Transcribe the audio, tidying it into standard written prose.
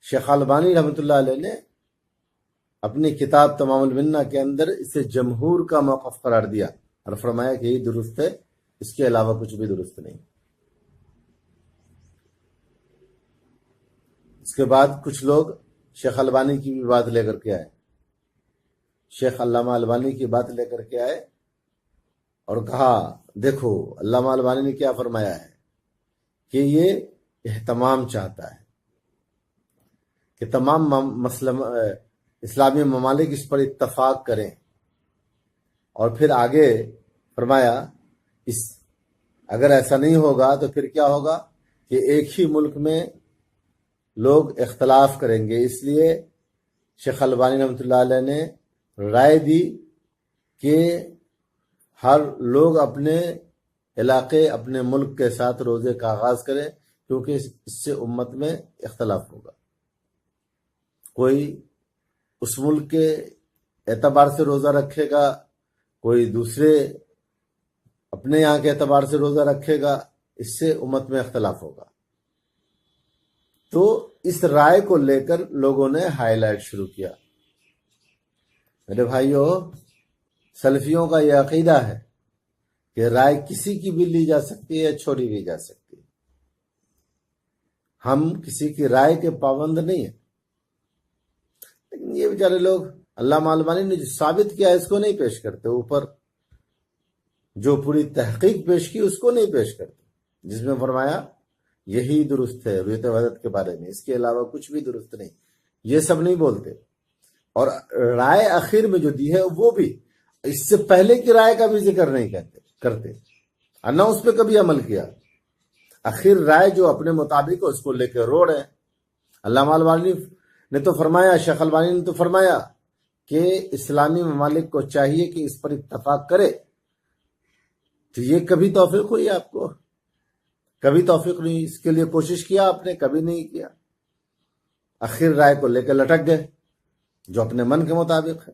شیخ البانی رحمۃ اللہ علیہ نے اپنی کتاب تمام المنہ کے اندر اسے جمہور کا موقف قرار دیا اور فرمایا کہ یہ درست ہے، اس کے علاوہ کچھ بھی درست نہیں۔ اس کے بعد کچھ لوگ شیخ البانی کی بھی بات لے کر کے آئے، شیخ علامہ البانی کی بات لے کر کے آئے اور کہا دیکھو علامہ البانی نے کیا فرمایا ہے کہ یہ اہتمام چاہتا ہے کہ تمام اسلامی ممالک اس پر اتفاق کریں، اور پھر آگے فرمایا اگر ایسا نہیں ہوگا تو پھر کیا ہوگا کہ ایک ہی ملک میں لوگ اختلاف کریں گے۔ اس لیے شیخ البانی رحمۃ اللہ علیہ نے رائے دی کہ ہر لوگ اپنے علاقے اپنے ملک کے ساتھ روزے کا آغاز کریں، کیونکہ اس سے امت میں اختلاف ہوگا۔ کوئی اس ملک کے اعتبار سے روزہ رکھے گا، کوئی دوسرے اپنے یہاں کے اعتبار سے روزہ رکھے گا، اس سے امت میں اختلاف ہوگا۔ تو اس رائے کو لے کر لوگوں نے ہائی لائٹ شروع کیا۔ میرے بھائیو، سلفیوں کا یہ عقیدہ ہے کہ رائے کسی کی بھی لی جا سکتی ہے، چھوڑی بھی جا سکتی ہے، ہم کسی کی رائے کے پابند نہیں ہیں۔ لیکن یہ بیچارے لوگ علامہ البانی نے جو ثابت کیا اس کو نہیں پیش کرتے، اوپر جو پوری تحقیق پیش کی اس کو نہیں پیش کرتے، جس میں فرمایا یہی درست ہے رؤیت وحدت کے بارے میں، اس کے علاوہ کچھ بھی درست نہیں، یہ سب نہیں بولتے۔ اور رائے اخیر میں جو دی ہے وہ بھی اس سے پہلے کی رائے کا بھی ذکر نہیں کرتے، اور نہ اس پہ کبھی عمل کیا۔ اخیر رائے جو اپنے مطابق اس کو لے کے روڑ ہے۔ علامہ البانی نے تو فرمایا، شیخ البانی نے تو فرمایا کہ اسلامی ممالک کو چاہیے کہ اس پر اتفاق کرے، تو یہ کبھی توفیق ہوئی آپ کو؟ کبھی توفیق نہیں۔ اس کے لیے کوشش کیا آپ نے؟ کبھی نہیں کیا۔ آخر رائے کو لے کے لٹک گئے جو اپنے من کے مطابق ہے۔